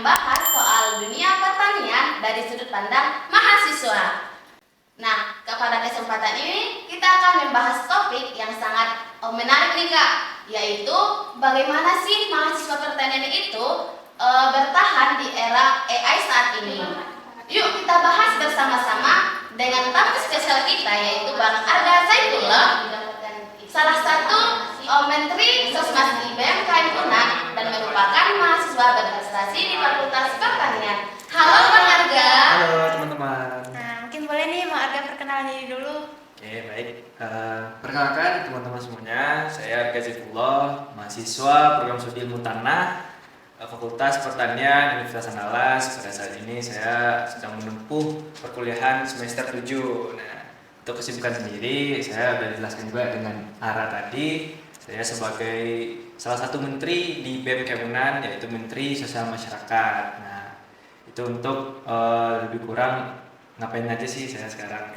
membahas soal dunia pertanian dari sudut pandang mahasiswa. Nah, kepada kesempatan ini kita akan membahas topik yang sangat menarik nih Kak, yaitu bagaimana sih mahasiswa pertanian itu bertahan di era AI saat ini. Yuk kita bahas bersama-sama dengan tamu spesial kita yaitu Bang Arga Saifullah, salah satu Menteri Sosmas di BMKM Unan dan merupakan mahasiswa berprestasi di Fakultas Pertanian. Halo Bang Arga. Halo teman-teman. Nah, mungkin boleh nih Bang Arga perkenalan diri dulu. Oke, baik. Perkenalkan teman-teman semuanya, saya Arga Saifullah, mahasiswa program studi ilmu tanah Fakultas Pertanian Universitas Andalas. Pada saat ini saya sedang menempuh perkuliahan semester 7. Nah, untuk kesibukan sendiri saya sudah dijelaskan juga dengan Ara tadi. Saya sebagai salah satu menteri di BMKM Unan, yaitu Menteri Sosial Masyarakat. Nah, itu untuk lebih kurang ngapain aja sih saya sekarang.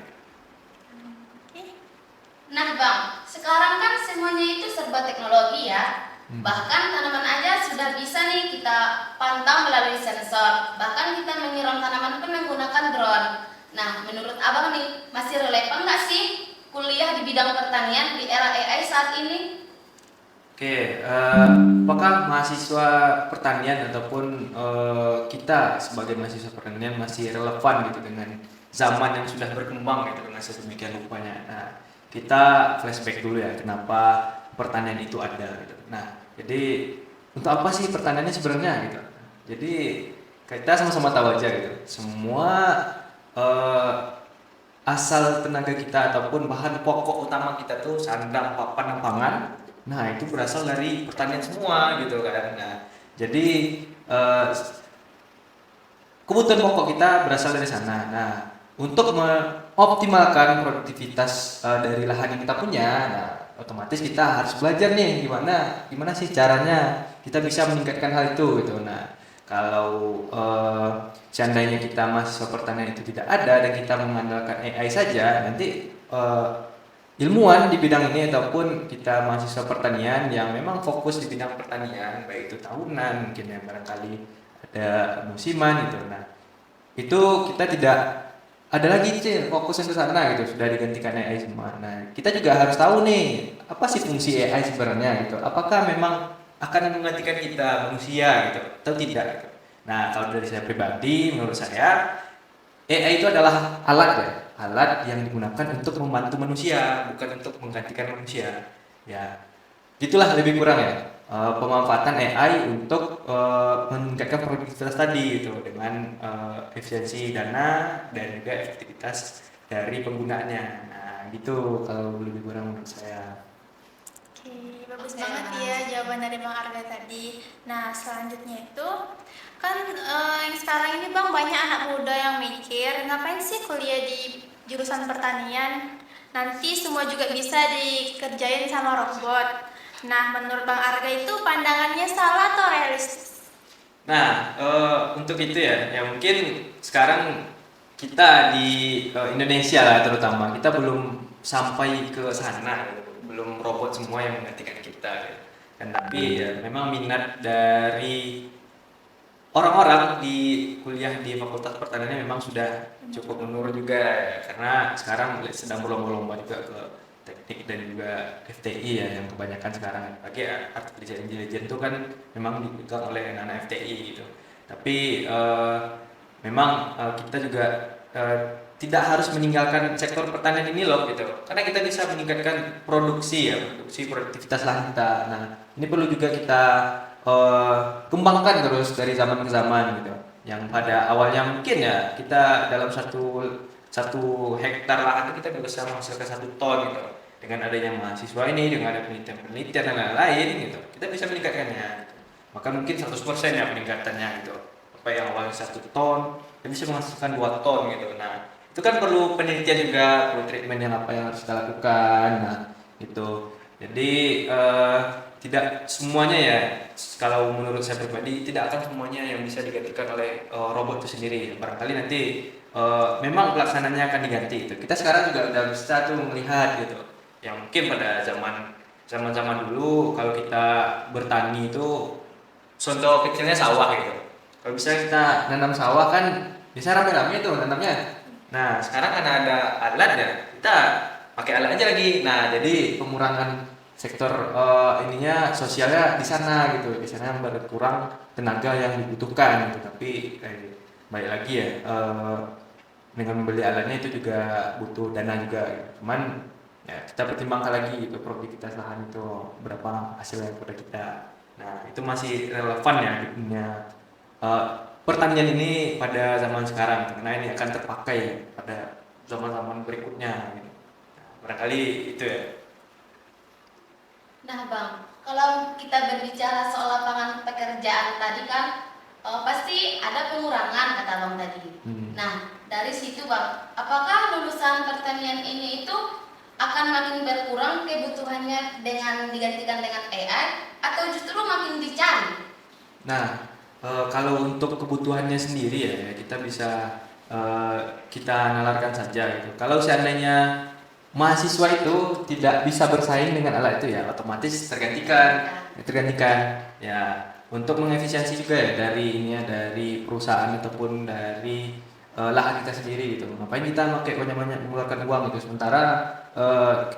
Nah Bang, sekarang kan semuanya itu serba teknologi ya. Bahkan tanaman aja sudah bisa nih kita pantau melalui sensor. Bahkan kita menyiram tanaman pun menggunakan drone. Nah, menurut Abang nih, masih relevan nggak sih kuliah di bidang pertanian di era AI saat ini? Oke, apakah mahasiswa pertanian ataupun kita sebagai mahasiswa pertanian masih relevan gitu dengan zaman yang sudah berkembang gitu dengan sedemikian rupanya? Nah, kita flashback dulu ya, kenapa pertanian itu ada gitu. Nah, jadi untuk apa sih pertaniannya sebenarnya gitu? Jadi kita sama-sama tahu aja gitu. Semua asal tenaga kita ataupun bahan pokok utama kita tuh sandang, papan, dan pangan. Nah, itu berasal dari pertanian semua gitu kan. Nah, jadi kebutuhan pokok kita berasal dari sana. Nah, untuk mengoptimalkan produktivitas dari lahan yang kita punya, nah, otomatis kita harus belajar nih gimana sih caranya kita bisa meningkatkan hal itu gitu. Nah, kalau seandainya kita mahasiswa pertanian itu tidak ada dan kita mengandalkan AI saja, nanti ilmuwan di bidang ini ataupun kita mahasiswa pertanian yang memang fokus di bidang pertanian, baik itu tahunan mungkin ya, barangkali ada musiman gitu. Nah, itu kita tidak ada lagi sih fokusnya ke sana gitu, sudah digantikan AI semua. Nah, kita juga harus tahu nih apa sih fungsi AI sebenarnya gitu. Apakah memang akan menggantikan kita manusia gitu atau tidak gitu. Nah, kalau dari saya pribadi, menurut saya AI itu adalah alat ya, alat yang digunakan untuk membantu manusia, bukan untuk menggantikan manusia. Ya, itulah lebih kurang ya pemanfaatan AI untuk meningkatkan produktivitas tadi gitu dengan efisiensi dana dan juga efektivitas dari penggunaannya. Nah, gitu kalau lebih kurang menurut saya. Oke, bagus banget ya jawaban dari Bang Arga tadi. Nah, selanjutnya itu kan yang sekarang ini Bang banyak anak muda yang mikir ngapain sih kuliah di jurusan pertanian? Nanti semua juga bisa dikerjain sama robot. Nah, menurut Bang Arga itu pandangannya salah atau realistis? Nah, untuk itu ya mungkin sekarang kita di Indonesia lah terutama, kita belum sampai ke sana gitu. Belum robot semua yang menggantikan kita gitu. Dan tapi ya memang minat dari orang-orang di kuliah di Fakultas Pertanian memang sudah cukup menurun juga ya, karena sekarang sedang berlomba-lomba juga ke teknik dan juga FTI ya, yang kebanyakan sekarang pakai artificial intelligence itu kan memang dipegang oleh anak-anak FTI gitu. Tapi memang kita juga tidak harus meninggalkan sektor pertanian ini loh gitu, karena kita bisa meningkatkan produktivitas lahan kita. Nah, ini perlu juga kita kembangkan terus dari zaman ke zaman gitu. Yang pada awalnya mungkin ya kita dalam satu hektar lahan itu kita bisa menghasilkan 1 ton gitu. Dengan adanya mahasiswa ini, dengan ada penelitian dan lain-lain gitu, kita bisa meningkatkannya gitu. Maka mungkin 100% ya peningkatannya gitu. Apa yang awalnya 1 ton, kita bisa menghasilkan 2 ton gitu. Nah, itu kan perlu penelitian juga, perlu treatment yang apa yang harus kita lakukan. Nah, itu. Jadi tidak semuanya ya, kalau menurut saya pribadi tidak akan semuanya yang bisa digantikan oleh robot itu sendiri. Barangkali nanti memang pelaksananya akan diganti itu. Kita sekarang juga udah bisa tuh melihat gitu. Yang mungkin pada zaman dulu kalau kita bertani itu contoh kecilnya sawah gitu. Kalau misalnya kita nanam sawah kan biasa rame-rame tuh nanamnya. Nah, sekarang karena ada alat ya, kita pakai alat aja lagi. Nah, jadi pengurangan sektor ininya sosialnya di sana gitu. Di sana berkurang tenaga yang dibutuhkan gitu. Tapi baik lagi ya, dengan membeli alatnya itu juga butuh dana juga gitu. Cuman ya kita pertimbangkan lagi gitu produktivitas lahan itu berapa hasilnya kepada kita. Nah, itu masih relevan ya di dunia eh, pertanian ini pada zaman sekarang karena ini akan terpakai ya pada zaman-zaman berikutnya gitu. Nah, barangkali itu ya. Nah Bang, kalau kita berbicara soal lapangan pekerjaan tadi kan pasti ada pengurangan kata Bang tadi. Nah dari situ Bang, apakah lulusan pertanian ini itu akan makin berkurang kebutuhannya dengan digantikan dengan AI atau justru makin dicari? Nah, kalau untuk kebutuhannya sendiri ya kita bisa kita nalarkan saja gitu. Kalau seandainya mahasiswa itu tidak bisa bersaing dengan alat itu ya otomatis tergantikan ya untuk mengefisiensi juga ya dari ini ya dari perusahaan ataupun dari lahan kita sendiri gitu. Ngapain kita pakai banyak-banyak mengeluarkan uang gitu sementara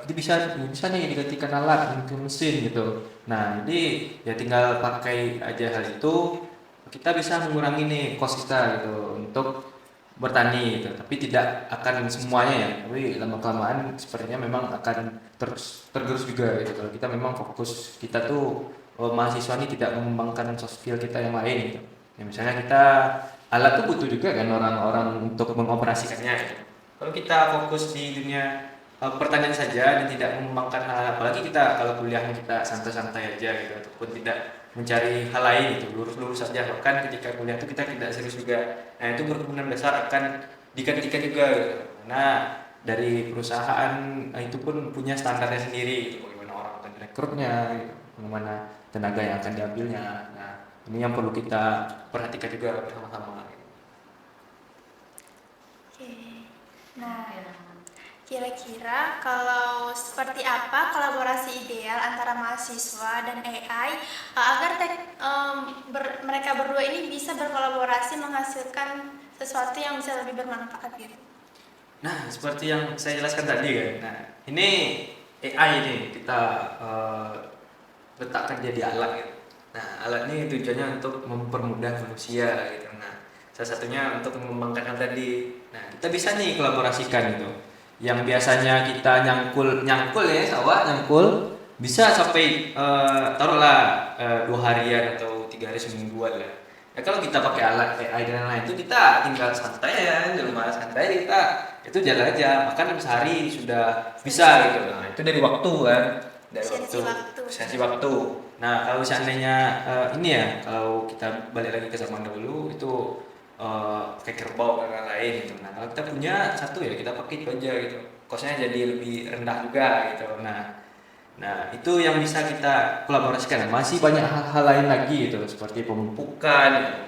itu bisa nih digantikan alat mungkin mesin gitu. Nah, jadi ya tinggal pakai aja hal itu kita bisa mengurangi nih cost kita gitu untuk bertani gitu. Tapi tidak akan semuanya ya. Tapi lama kelamaan sepertinya memang akan tergerus juga gitu. Kalau kita memang fokus kita tuh mahasiswa ini tidak mengembangkan soft skill kita yang lain gitu. Ya misalnya kita alat tuh butuh juga kan orang-orang untuk mengoperasikannya gitu. Kalau kita fokus di dunia pertanian saja dan tidak mengembangkan hal apalagi kita kalau kuliahnya kita santai-santai aja gitu ataupun tidak mencari hal lain gitu lurus-lurus saja bahkan ketika kuliah itu kita tidak serius juga. Nah itu berkemungkinan besar akan digantikan juga gitu. Karena dari perusahaan itu pun punya standarnya sendiri gitu bagaimana orang akan direkrutnya gitu. Bagaimana tenaga yang akan diambilnya. Nah ini yang perlu kita perhatikan juga bersama-sama gitu. Oke. Nah, kira-kira kalau seperti apa kolaborasi ideal antara mahasiswa dan AI agar mereka berdua ini bisa berkolaborasi menghasilkan sesuatu yang bisa lebih bermanfaat gitu? Nah, seperti yang saya jelaskan tadi kan. Nah, ini AI ini kita letakkan jadi alat gitu. Nah, alat ini tujuannya untuk mempermudah manusia gitu. Nah, salah satunya untuk mengembangkan hal tadi. Nah, kita bisa nih kolaborasikan gitu. Yang biasanya kita nyangkul ya sawah nyangkul bisa sampai taruhlah 2 harian atau 3 hari semingguan lah. Ya kalau kita pakai alat AI dan lain-lain itu kita tinggal santai ya di rumah santai kita itu jalan aja makan sehari sudah bisa gitu. Nah itu dari waktu kan dari efisiensi waktu. Nah kalau seandainya ini ya kalau kita balik lagi ke zaman dahulu itu pakai kerbau dan lain-lain gitu. Nah kalau kita punya satu ya kita pakai itu aja gitu. Kosnya jadi lebih rendah juga gitu. Nah itu yang bisa kita kolaborasikan. Masih banyak hal-hal lain lagi gitu seperti pemupukan,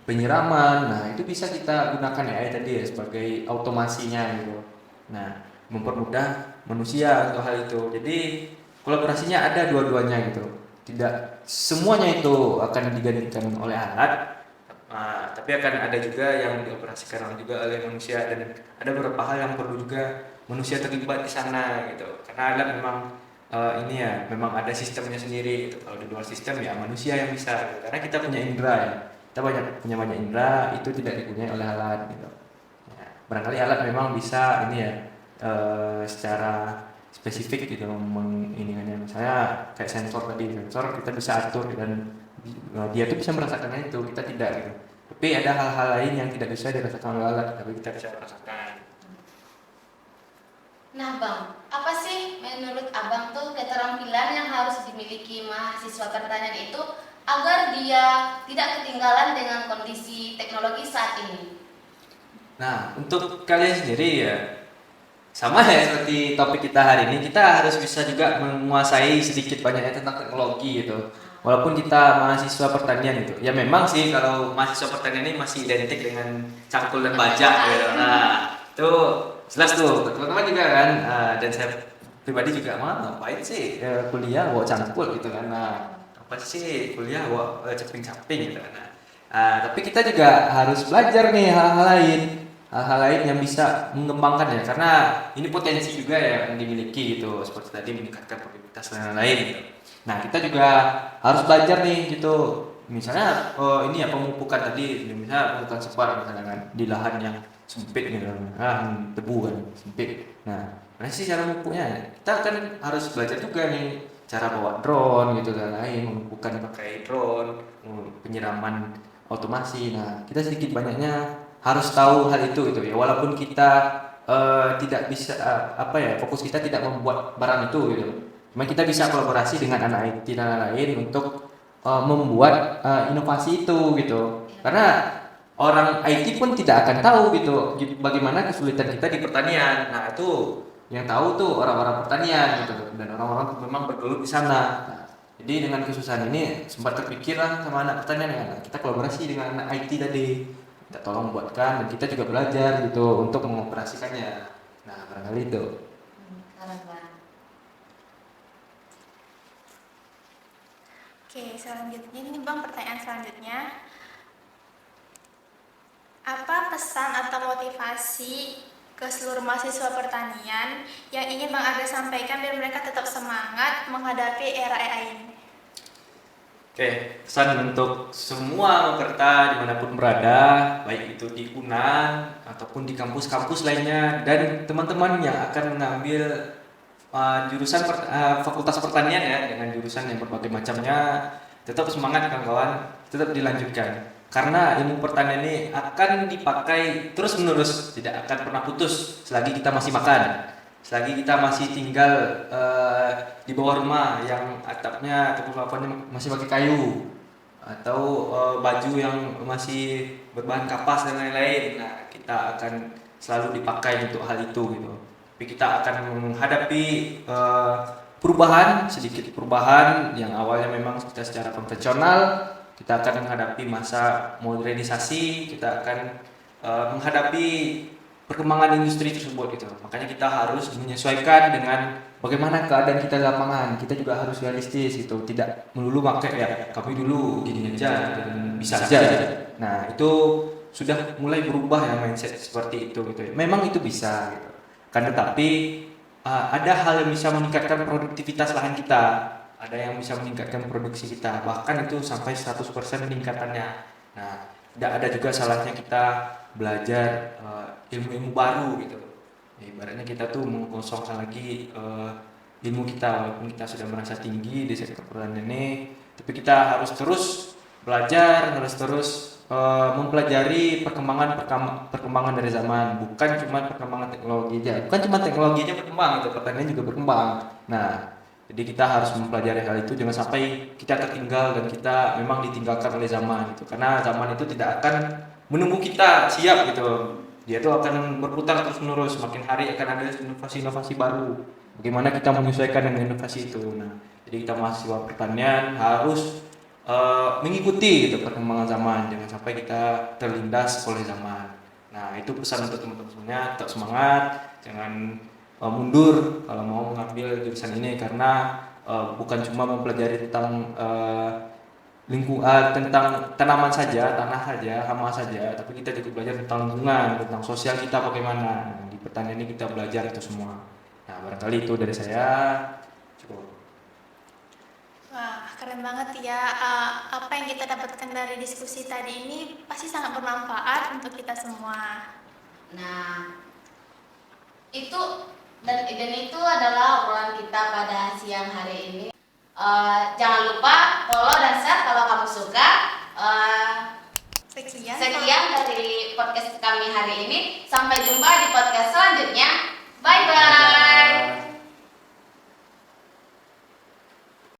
penyiraman. Nah itu bisa kita gunakan AI tadi ya sebagai automasinya gitu. Nah mempermudah manusia untuk hal itu. Jadi kolaborasinya ada dua-duanya gitu. Tidak semuanya itu akan digantikan oleh alat, tapi akan ada juga yang dioperasikan juga oleh manusia dan ada beberapa hal yang perlu juga manusia terlibat di sana gitu. Karena alat memang ini ya memang ada sistemnya sendiri gitu. Kalau di luar sistem ya manusia yang bisa gitu. Karena kita punya indera ya. Kita punya banyak indera itu tidak dipunyai oleh alat gitu. Ya, barangkali alat memang bisa ini ya secara spesifik gitu menginginkannya misalnya kayak sensor kita bisa atur dan dia tuh bisa merasakan itu kita tidak gitu tapi ada hal-hal lain yang tidak bisa dirasakan oleh alat tapi kita bisa merasakan. Nah Bang, apa sih menurut Abang tuh keterampilan yang harus dimiliki mahasiswa pertanian itu agar dia tidak ketinggalan dengan kondisi teknologi saat ini? Nah untuk kalian sendiri ya sama ya seperti topik kita hari ini kita harus bisa juga menguasai sedikit banyaknya tentang teknologi gitu walaupun kita mahasiswa pertanian gitu ya memang sih kalau mahasiswa pertanian ini masih identik dengan cangkul dan bajak gitu. Nah itu jelas tuh teman-teman juga kan dan saya pribadi juga ngapain sih kuliah bawa cangkul gitu kan. Nah apa sih kuliah wah caping-caping gitu kan. Tapi kita juga harus belajar nih hal-hal lain yang bisa mengembangkan ya, karena ini potensi juga ya yang dimiliki gitu, seperti tadi meningkatkan produktivitas dan lain-lain gitu. Nah kita juga harus belajar nih gitu, misalnya ini ya pemupukan tadi, misalnya pemupukan separ misalnya kan di lahan yang sempit gitu, tebu kan sempit. Nah mana sih cara memupuknya? Kita kan harus belajar juga nih cara bawa drone gitu dan lain, memupukkan pakai drone, penyiraman otomasi. Nah, kita sedikit banyaknya harus tahu hal itu gitu ya. Walaupun kita tidak bisa fokus kita tidak membuat barang itu gitu. Cuma kita bisa kolaborasi dengan anak IT dan lain-lain untuk membuat inovasi itu gitu. Karena orang IT pun tidak akan tahu gitu bagaimana kesulitan kita di pertanian. Nah, itu yang tahu tuh orang-orang pertanian gitu dan orang-orang memang bergelut di sana. Nah, jadi dengan kesusahan ini sempat terpikir lah sama anak pertanian ya, kita kolaborasi dengan anak IT tadi, kita tolong buatkan dan kita juga belajar gitu untuk mengoperasikannya. Nah barangkali itu. Keren banget. Oke, selanjutnya ini Bang, pertanyaan selanjutnya. Apa pesan atau motivasi ke seluruh mahasiswa pertanian yang ingin Bang Arga sampaikan biar mereka tetap semangat menghadapi era AI ini? Oke, pesan untuk semua peserta dimanapun berada, baik itu di UNAN ataupun di kampus-kampus lainnya dan teman-teman yang akan mengambil jurusan fakultas pertanian ya dengan jurusan yang berbagai macamnya, tetap semangat kawan-kawan, tetap dilanjutkan. Karena ilmu pertanian ini akan dipakai terus-menerus, tidak akan pernah putus selagi kita masih makan. Selagi kita masih tinggal di bawah rumah yang atapnya ataupun plafonnya masih pakai kayu atau baju yang masih berbahan kapas dan lain-lain, nah kita akan selalu dipakai untuk hal itu gitu. Tapi kita akan menghadapi sedikit perubahan yang awalnya memang kita secara konvensional, kita akan menghadapi masa modernisasi, kita akan menghadapi perkembangan industri tersebut gitu. Makanya kita harus menyesuaikan dengan bagaimana keadaan kita di lapangan. Kita juga harus realistis gitu, tidak melulu pakai ya kami dulu gini aja dan bisa aja. Nah, itu sudah mulai berubah ya mindset seperti itu gitu. Memang itu bisa gitu. Kan tetapi ada hal yang bisa meningkatkan produktivitas lahan kita. Ada yang bisa meningkatkan produksi kita, bahkan itu sampai 100% peningkatannya. Nah, tidak ada juga salahnya kita belajar ilmu-ilmu baru gitu. Ibaratnya kita tuh mengkosongkan lagi ilmu kita, walaupun kita sudah merasa tinggi di sektor pertanian ini, tapi kita harus terus belajar, harus terus mempelajari perkembangan dari zaman, bukan cuma perkembangan teknologi aja, bukan cuma teknologinya berkembang gitu, pertanian juga berkembang. Nah, jadi kita harus mempelajari hal itu, jangan sampai kita tertinggal dan kita memang ditinggalkan oleh zaman gitu. Karena zaman itu tidak akan menunggu kita siap gitu. Dia tuh akan berputar terus-menerus, semakin hari akan ada inovasi-inovasi baru. Bagaimana kita menyesuaikan dengan inovasi itu. Nah, jadi kita mahasiswa pertanian harus mengikuti gitu perkembangan zaman, jangan sampai kita terlindas oleh zaman. Nah, itu pesan untuk teman-teman semuanya, tetap semangat, jangan mundur kalau mau mengambil jurusan ini, karena bukan cuma mempelajari tentang tentang tanaman saja, tanah saja, hama saja, tapi kita juga belajar tentang lingkungan, tentang sosial kita bagaimana. Nah, di pertanian ini kita belajar itu semua. Nah, barangkali itu dari saya. Cukup. Wah, keren banget ya. Apa yang kita dapatkan dari diskusi tadi ini pasti sangat bermanfaat untuk kita semua. Nah, itu dan itu adalah obrolan kita pada siang hari ini. Jangan lupa follow dan share kalau kamu suka. Sekian dari podcast kami hari ini. Sampai jumpa di podcast selanjutnya. Bye bye.